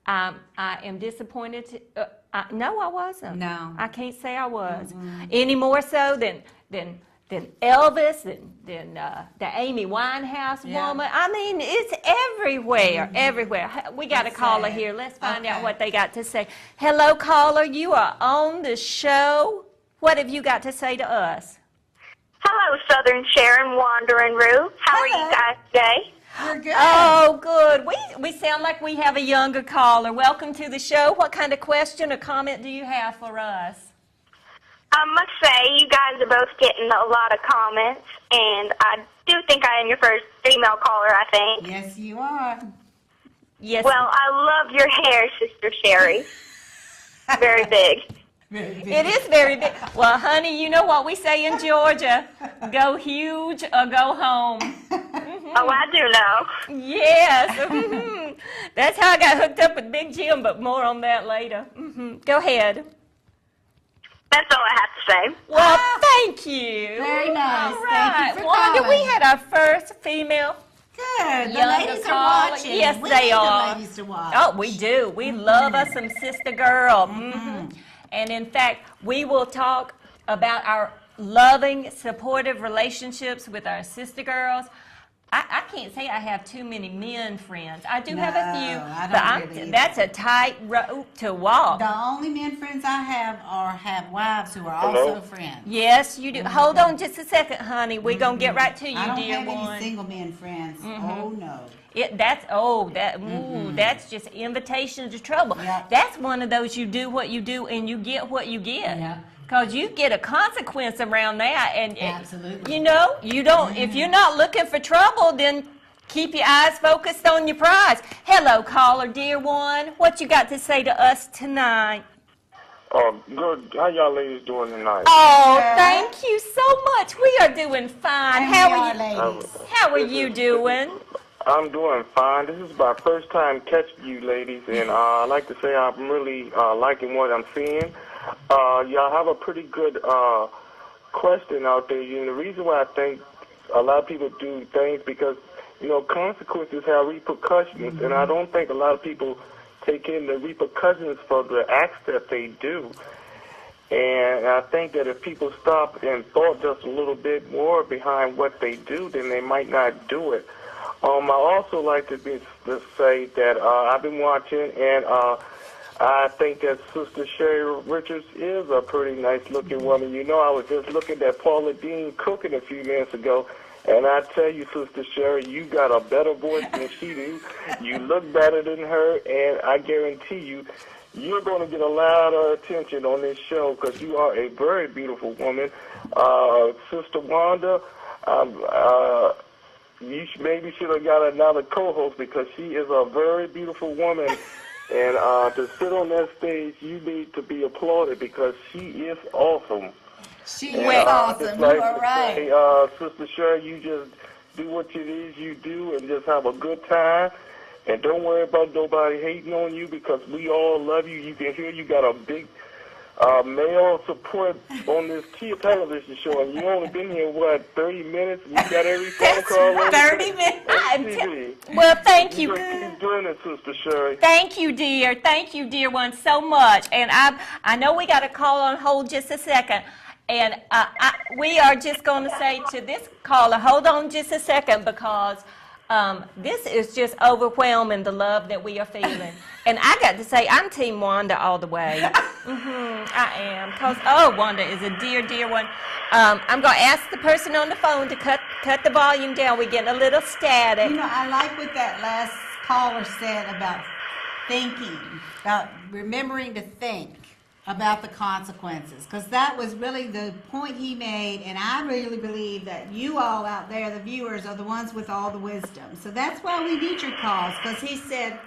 I am disappointed. No, I wasn't. No, I can't say I was. Any more so than Elvis, than the Amy Winehouse woman. I mean, it's everywhere, everywhere. We got a caller here. Let's find out what they got to say. Hello, caller. You are on the show. What have you got to say to us? Hello, Southern Cher and Wanda and Rue. How are you guys today? We're good. Oh, good. We sound like we have a younger caller. Welcome to the show. What kind of question or comment do you have for us? I must say, you guys are both getting a lot of comments, and I do think I am your first female caller, I think. Yes, you are. Yes. Well, I love your hair, Sister Sherry. Very big. It is very big. Well, honey, you know what we say in Georgia? Go huge or go home. Oh, I do know. Yes. That's how I got hooked up with Big Jim, but more on that later. Go ahead. That's all I have to say. Well, thank you. Very nice. All right. Thank you for Wanda, calling. we had our first female. Good. The Younger ladies are caller. watching. Yes, We they need are. The ladies to watch. Oh, we do. We love us some sister girl. And in fact, we will talk about our loving, supportive relationships with our sister girls. I can't say I have too many men friends. I do have a few, but that's a tight rope to walk. The only men friends I have wives who are also friends. Yes, you do. Hold on just a second, honey. We're going to get right to you, I don't dear have one. any single men friends. Oh, no. That's just invitation to trouble. Yep. That's one of those, you do what you do and you get what you get. Yeah. Because you get a consequence around that. And absolutely. You know, you don't, if you're not looking for trouble, then keep your eyes focused on your prize. Hello, caller, dear one. What you got to say to us tonight? Oh, good. How y'all ladies doing tonight? Oh, thank you so much. We are doing fine. How are you doing? I'm doing fine. This is my first time catching you ladies, and I'd like to say I'm really liking what I'm seeing. Y'all have a pretty good question out there. You know, the reason why I think a lot of people do things because, you know, consequences have repercussions, and I don't think a lot of people take in the repercussions for the acts that they do. And I think that if people stop and thought just a little bit more behind what they do, then they might not do it. I also like to say that I've been watching, and I think that Sister Sherry Richards is a pretty nice-looking woman. You know, I was just looking at Paula Dean cooking a few minutes ago, and I tell you, Sister Sherry, you got a better voice than she do. You look better than her, and I guarantee you, you're going to get a lot of attention on this show because you are a very beautiful woman. Sister Wanda, you maybe should have got another co-host because she is a very beautiful woman. And to sit on that stage, you need to be applauded because she is awesome. She is awesome. You are right. Say, Sister Sherry, you just do what it is you do and just have a good time. And don't worry about nobody hating on you because we all love you. You can hear you got a big male support on this television show. And you only been here, 30 minutes? And you got every phone call. 30 minutes. Well, thank you. Keep doing it, Sister Sherry. Thank you, dear. Thank you, dear one, so much. And I know we got a call on hold just a second. And we are just going to say to this caller, hold on just a second because this is just overwhelming, the love that we are feeling. And I got to say, I'm Team Wanda all the way. I am. Because, Wanda is a dear, dear one. I'm going to ask the person on the phone to cut the volume down. We're getting a little static. You know, I like what that last caller said about thinking, about remembering to think about the consequences, because that was really the point he made, and I really believe that you all out there, the viewers, are the ones with all the wisdom. So that's why we need your calls, because he said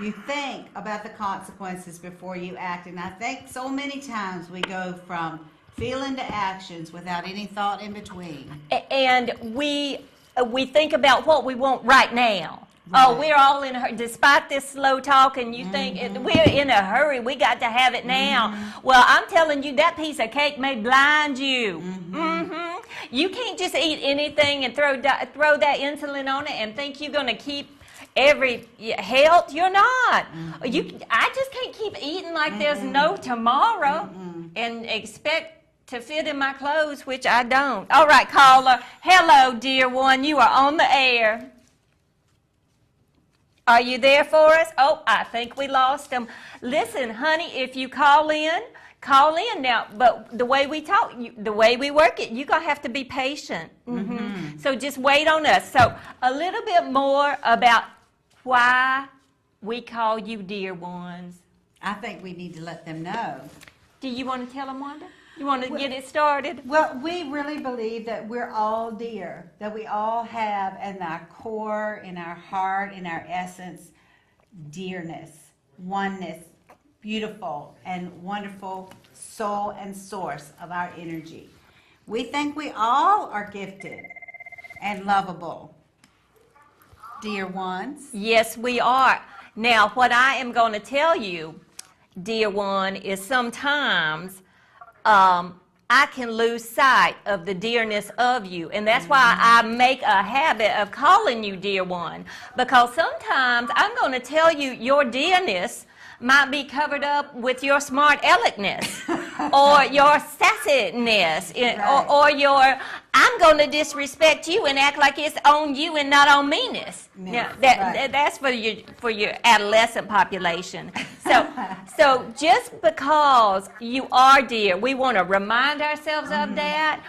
you think about the consequences before you act, and I think so many times we go from feeling to actions without any thought in between. And we think about what we want right now. Right. Oh, we're all in a hurry. Despite this slow talk, and you think we're in a hurry, we got to have it now. Well, I'm telling you, that piece of cake may blind you. You can't just eat anything and throw that insulin on it and think you're going to keep every health. You're not. I just can't keep eating like there's no tomorrow and expect to fit in my clothes, which I don't. All right, caller. Hello, dear one. You are on the air. Are you there for us? Oh, I think we lost them. Listen, honey, if you call in now. But the way we talk, the way we work it, you're going to have to be patient. So just wait on us. So a little bit more about why we call you dear ones. I think we need to let them know. Do you want to tell them, Wanda? You want to get it started? Well, we really believe that we're all dear, that we all have in our core, in our heart, in our essence, dearness, oneness, beautiful and wonderful soul and source of our energy. We think we all are gifted and lovable, dear ones. Yes, we are. Now, what I am going to tell you, dear one, is sometimes I can lose sight of the dearness of you. And that's why I make a habit of calling you dear one. Because sometimes I'm going to tell you your dearness might be covered up with your smart aleckness or your sassiness or your I'm going to disrespect you and act like it's on you and not on meanness. Now, that's for your adolescent population. So just because you are dear, we want to remind ourselves of that.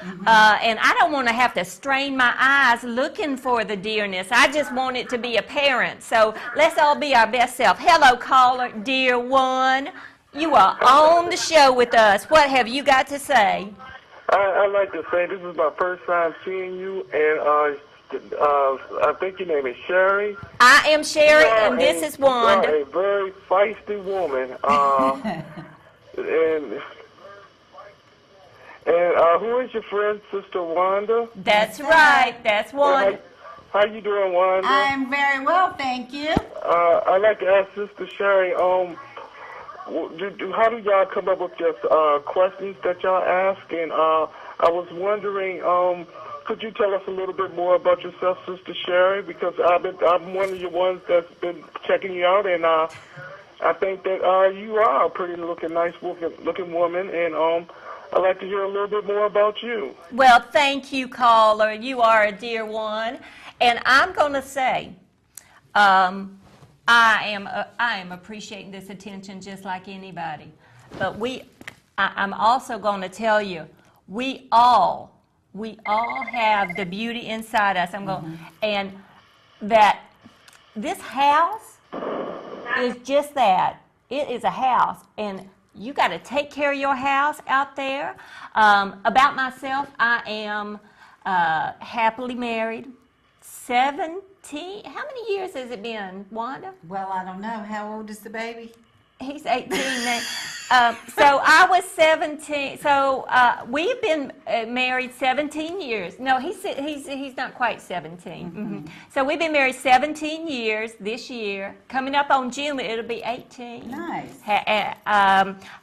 And I don't want to have to strain my eyes looking for the dearness. I just want it to be apparent. So let's all be our best self. Hello, caller, dear one. You are on the show with us. What have you got to say? I'd like to say this is my first time seeing you, and I think your name is Sherry. I am Sherry, and this is Wanda. You're a very feisty woman. And who is your friend, Sister Wanda? That's right. That's Wanda. How you doing, Wanda? I'm very well, thank you. I'd like to ask Sister Sherry, how do y'all come up with your questions that y'all ask? And I was wondering, could you tell us a little bit more about yourself, Sister Sherry? Because I'm one of your ones that's been checking you out, and I think that you are a pretty nice looking woman, and I'd like to hear a little bit more about you. Well, thank you, caller. You are a dear one. And I'm going to say, I am appreciating this attention just like anybody. But I'm also going to tell you, we all have the beauty inside us. And that this house is just that. It is a house, and you got to take care of your house out there. About myself, I am happily married. 17. How many years has it been, Wanda? Well, I don't know. How old is the baby? He's 18 now. So I was 17. So we've been married 17 years. No, he's not quite 17. So we've been married 17 years this year. Coming up on June, it'll be 18. Nice.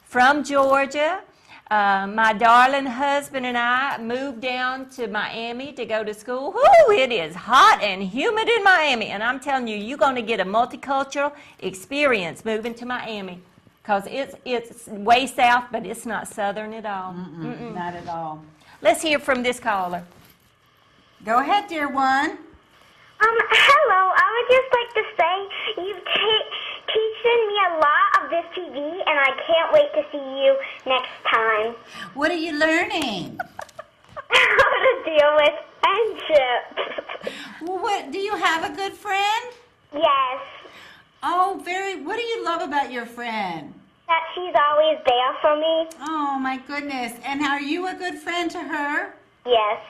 From Georgia. My darling husband and I moved down to Miami to go to school. Whoo, it is hot and humid in Miami. And I'm telling you, you're going to get a multicultural experience moving to Miami. Because it's way south, but it's not southern at all. Not at all. Let's hear from this caller. Go ahead, dear one. Hello. I would just like to say you've teaching me a lot of this TV, and I can't wait to see you next time. What are you learning? How to deal with friendships. Well, what, do you have a good friend? Yes. Oh, what do you love about your friend? That she's always there for me. Oh, my goodness. And are you a good friend to her? Yes.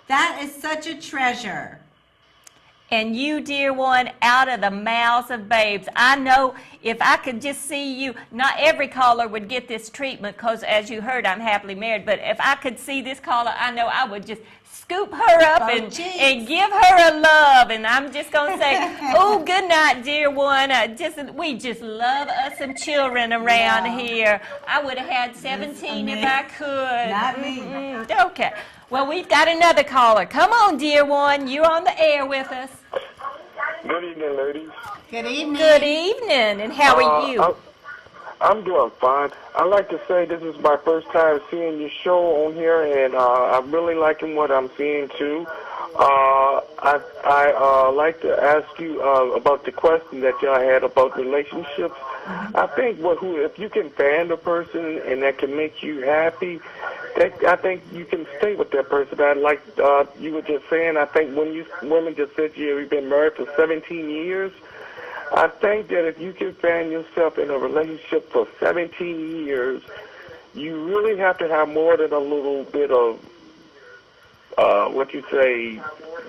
That is such a treasure. And you, dear one, out of the mouths of babes. I know if I could just see you, not every caller would get this treatment because, as you heard, I'm happily married. But if I could see this caller, I know I would just scoop her up and give her a love. And I'm just going to say, oh, good night, dear one. We just love us some children around here. I would have had 17 if I could. Not me. Okay. Well, we've got another caller. Come on, dear one. You're on the air with us. Good evening, ladies. Good evening. Good evening. And how are you? I'm doing fine. I'd like to say this is my first time seeing your show on here, and I'm really liking what I'm seeing, too. I like to ask you about the question that y'all had about relationships. I think if you can find a person and that can make you happy, I think you can stay with that person. Like you were just saying, I think when women just said you've been married for 17 years, I think that if you can find yourself in a relationship for 17 years, you really have to have more than a little bit of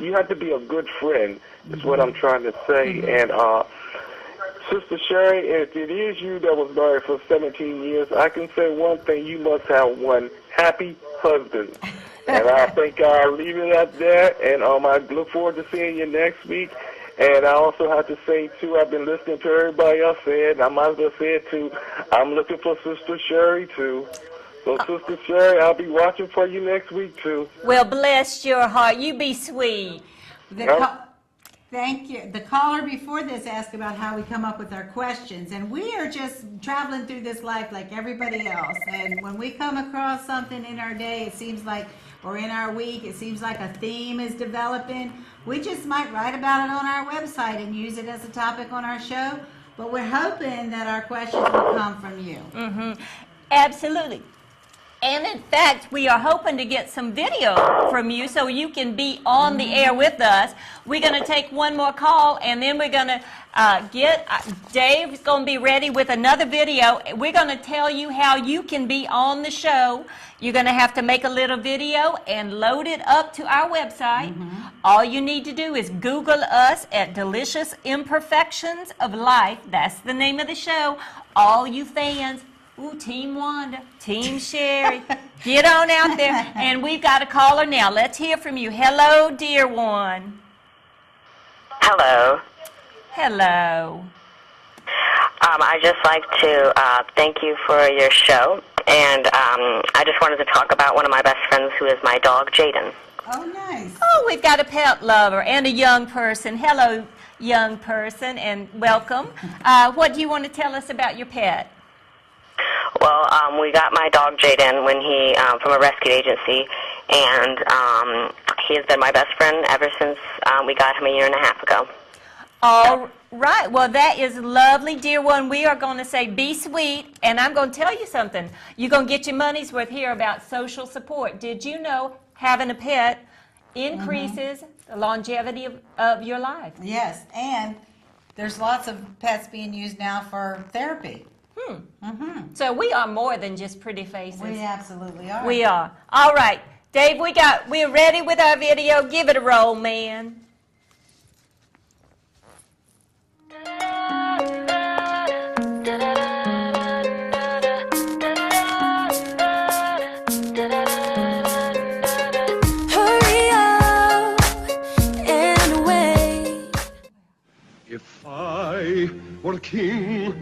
you have to be a good friend, is what I'm trying to say. And Sister Sherry, if it is you that was married for 17 years, I can say one thing: you must have one happy husband. And I think I'll leave it at that. And I look forward to seeing you next week. And I also have to say, too, I've been listening to everybody else say it, and I might as well say it, too. I'm looking for Sister Sherry, too. So, Sister Sherry, I'll be watching for you next week, too. Well, bless your heart. You be sweet. Thank you. The caller before this asked about how we come up with our questions, and we are just traveling through this life like everybody else. And when we come across something in our day, it seems like, or in our week, it seems like a theme is developing. We just might write about it on our website and use it as a topic on our show. But we're hoping that our questions will come from you. Absolutely. And in fact, we are hoping to get some video from you so you can be on the air with us. We're going to take one more call, and then we're going to Dave's going to be ready with another video. We're going to tell you how you can be on the show. You're going to have to make a little video and load it up to our website. All you need to do is Google us at Delicious Imperfections of Life. That's the name of the show. All you fans, Team Wanda, Team Sherry, get on out there. And we've got a caller now. Let's hear from you. Hello, dear one. Hello. Hello. I'd just like to thank you for your show. And I just wanted to talk about one of my best friends who is my dog, Jaden. Oh, nice. Oh, we've got a pet lover and a young person. Hello, young person, and welcome. What do you want to tell us about your pet? Well, we got my dog Jaden when he from a rescue agency, and he has been my best friend ever since we got him a year and a half ago. All right. Well, that is lovely, dear one. We are going to say be sweet, and I'm going to tell you something. You're going to get your money's worth here about social support. Did you know having a pet increases the longevity of your life? Yes, and there's lots of pets being used now for therapy. So we are more than just pretty faces. We absolutely are. We are. All right. Dave, we're ready with our video. Give it a roll, man. Hurry up and wait. If I were king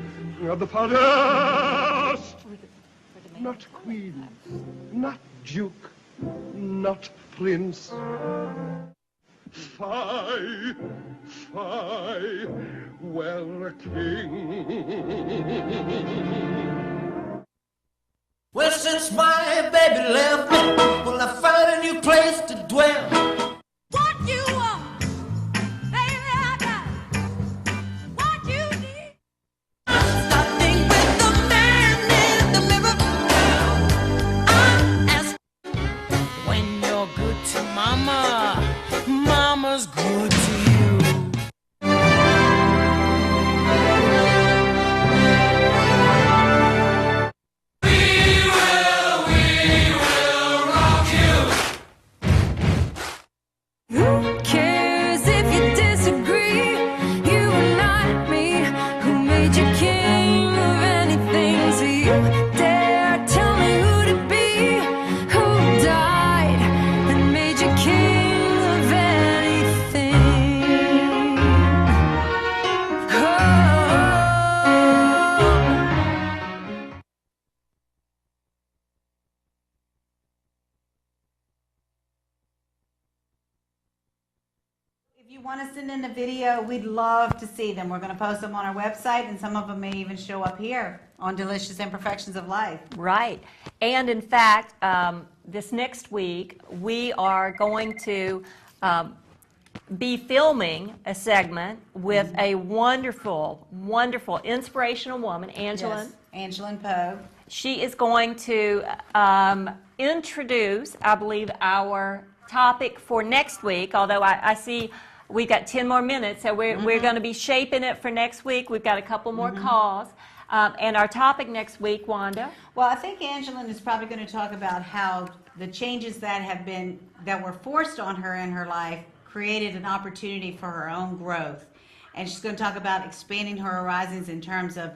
of the forest, not queen, not duke, not prince. Fie, fie, were a king. Well, since my baby left me, well, I found a new place to dwell. What you want, baby, I got what you need. Starting with the man in the mirror. I ask When you're good to mama, mama's good to you. Who cares if you disagree? You are not me. Who made you king of anything? So you dare tell me who to be? Who died and made you king of anything? Oh. If you want to send in a video, we'd love to see them. We're going to post them on our website, and some of them may even show up here on Delicious Imperfections of Life. Right. And in fact, this next week, we are going to be filming a segment with a wonderful, wonderful, inspirational woman, Angela. Yes, Angela Poe. She is going to introduce, I believe, our topic for next week, although I see we've got 10 more minutes, so we're going to be shaping it for next week. We've got a couple more calls. And our topic next week, Wanda? Well, I think Angela is probably going to talk about how the changes that were forced on her in her life created an opportunity for her own growth. And she's going to talk about expanding her horizons in terms of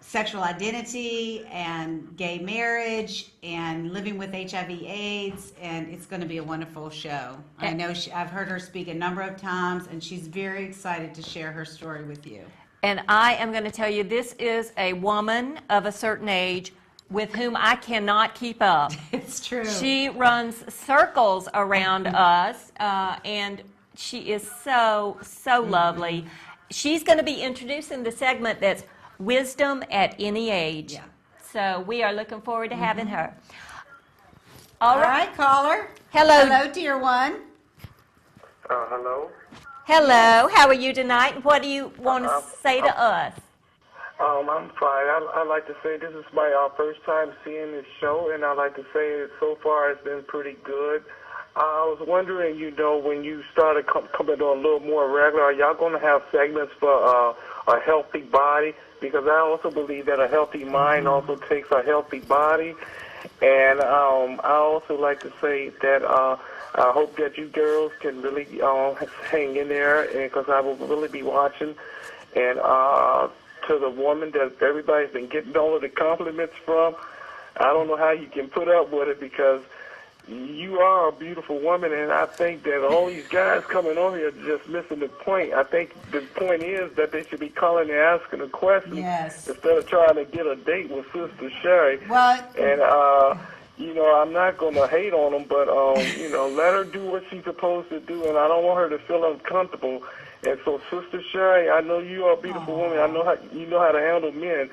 sexual identity and gay marriage and living with HIV/AIDS, and it's going to be a wonderful show. I know I've heard her speak a number of times, and she's very excited to share her story with you. And I am going to tell you, this is a woman of a certain age with whom I cannot keep up. It's true. She runs circles around us, and she is so, so lovely. She's going to be introducing the segment that's Wisdom at Any Age. Yeah. So we are looking forward to having her. All right, caller. Hello. Hello, dear one. Hello. Hello. How are you tonight? And what do you want to say to us? I'm fine. I'd like to say this is my first time seeing this show, and I'd like to say that so far it's been pretty good. I was wondering, when you started coming on a little more regular, are y'all going to have segments for a healthy body? Because I also believe that a healthy mind also takes a healthy body. And I also like to say that I hope that you girls can really hang in there, because I will really be watching. And to the woman that everybody's been getting all of the compliments from, I don't know how you can put up with it, because you are a beautiful woman, and I think that all these guys coming on here are just missing the point. I think the point is that they should be calling and asking a question instead of trying to get a date with Sister Sherry. Well, and, I'm not going to hate on them, but, let her do what she's supposed to do, and I don't want her to feel uncomfortable. And so, Sister Sherry, I know you are a beautiful woman. I know you know how to handle men.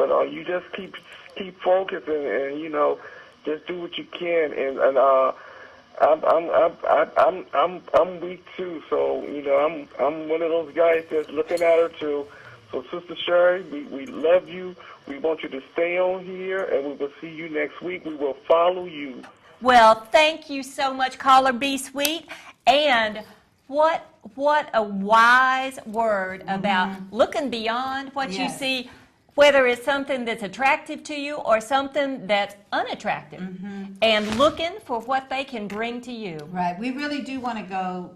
But you just keep focusing, and you know, just do what you can. And I'm weak too, so you know, I'm one of those guys that's looking at her too. So, Sister Sherry, we love you. We want you to stay on here, and we will see you next week. We will follow you. Well, thank you so much, caller Be Sweet. And what a wise word about looking beyond what you see, whether it's something that's attractive to you or something that's unattractive, and looking for what they can bring to you. Right. We really do want to go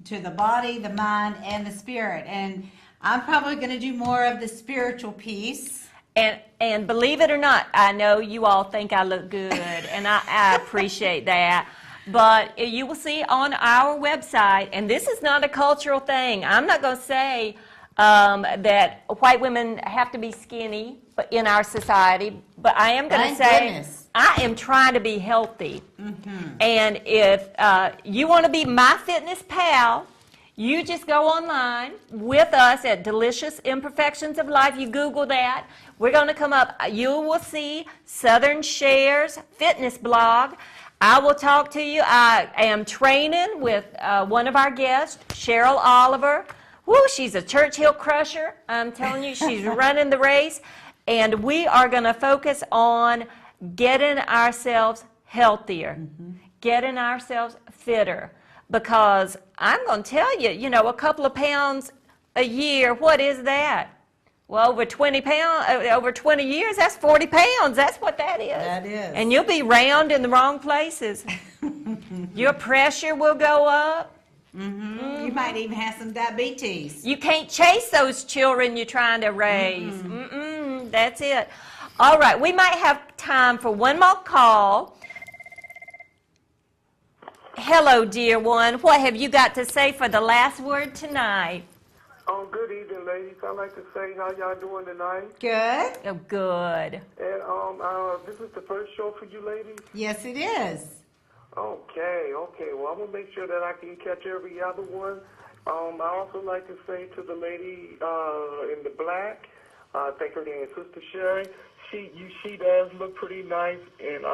to the body, the mind, and the spirit. And I'm probably going to do more of the spiritual piece. And believe it or not, I know you all think I look good, and I appreciate that. But you will see on our website, and this is not a cultural thing. I'm not going to say that white women have to be skinny in our society, but I am going to say I am trying to be healthy. And if you want to be my fitness pal, you just go online with us at Delicious Imperfections of Life. You Google that. We're going to come up. You will see Southern Cher's fitness blog. I will talk to you. I am training with one of our guests, Cheryl Oliver. Woo, she's a Churchill crusher. I'm telling you, she's running the race. And we are going to focus on getting ourselves healthier, getting ourselves fitter. Because I'm going to tell you, you know, a couple of pounds a year, what is that? Well, over 20 years, that's 40 pounds. That's what that is. That is. And you'll be round in the wrong places. Your pressure will go up. You might even have some diabetes. You can't chase those children you're trying to raise. That's it. All right, we might have time for one more call. Hello, dear one. What have you got to say for the last word tonight? Good evening, ladies. I'd like to say how y'all doing tonight. Good. Oh, good. And this is the first show for you ladies? Yes, it is. Okay. Well, I'm going to make sure that I can catch every other one. I also like to say to the lady in the black, I think her name is Sister Sherry, she does look pretty nice, and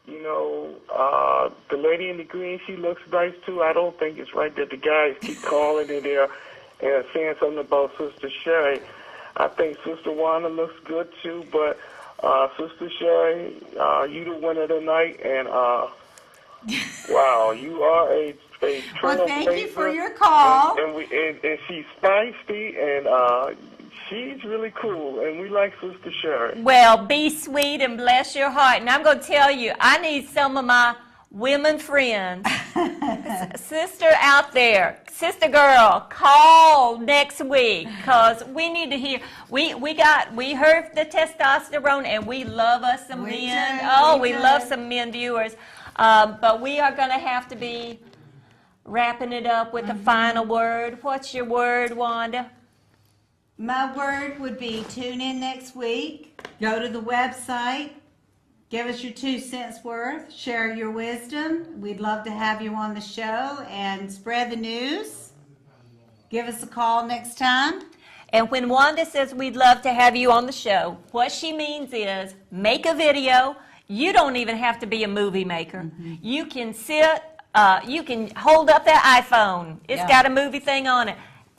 you know, the lady in the green, she looks nice too. I don't think it's right that the guys keep calling in there and saying something about Sister Sherry. I think Sister Wanda looks good too, but Sister Sherry, you the winner tonight, and wow, you are a trailblazer. Well, thank you for your call. And she's feisty, and she's really cool, and we like Sister Sherry. Well, be sweet and bless your heart. And I'm going to tell you, I need some of my women friends. Sister out there, sister girl, call next week, because we need to hear. We heard the testosterone, and we love us some men. We love some men viewers. But we are going to have to be wrapping it up with a final word. What's your word, Wanda? My word would be tune in next week. Go to the website. Give us your 2 cents worth. Share your wisdom. We'd love to have you on the show and spread the news. Give us a call next time. And when Wanda says we'd love to have you on the show, what she means is make a video. You don't even have to be a movie maker. You can sit, you can hold up that iPhone. It's got a movie thing on it.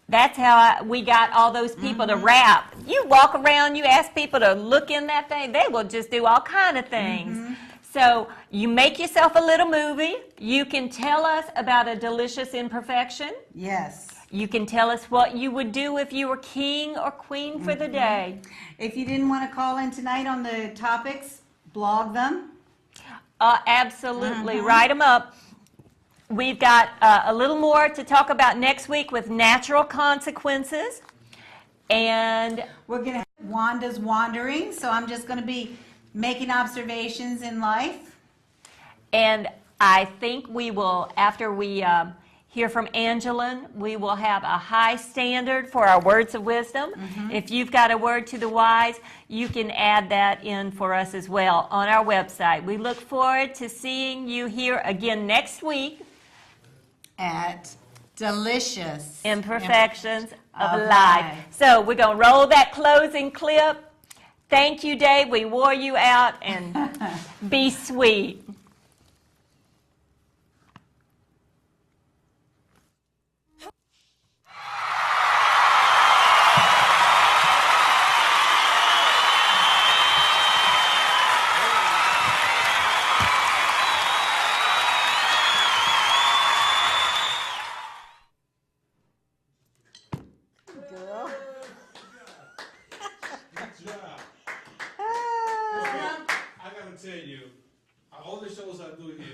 That's how we got all those people to rap. You walk around, you ask people to look in that thing, they will just do all kind of things. So you make yourself a little movie. You can tell us about a delicious imperfection. Yes. You can tell us what you would do if you were king or queen for the day. If you didn't want to call in tonight on the topics, blog them. Absolutely. Write them up. We've got a little more to talk about next week with natural consequences. And we're going to have Wanda's wandering, so I'm just going to be making observations in life. And I think we will, after we hear from Angeline, we will have a high standard for our words of wisdom. If you've got a word to the wise, you can add that in for us as well on our website. We look forward to seeing you here again next week at Delicious Imperfections of Life. So we're going to roll that closing clip. Thank you, Dave. We wore you out, and be sweet. Girl. I gotta tell you, all the shows I do here,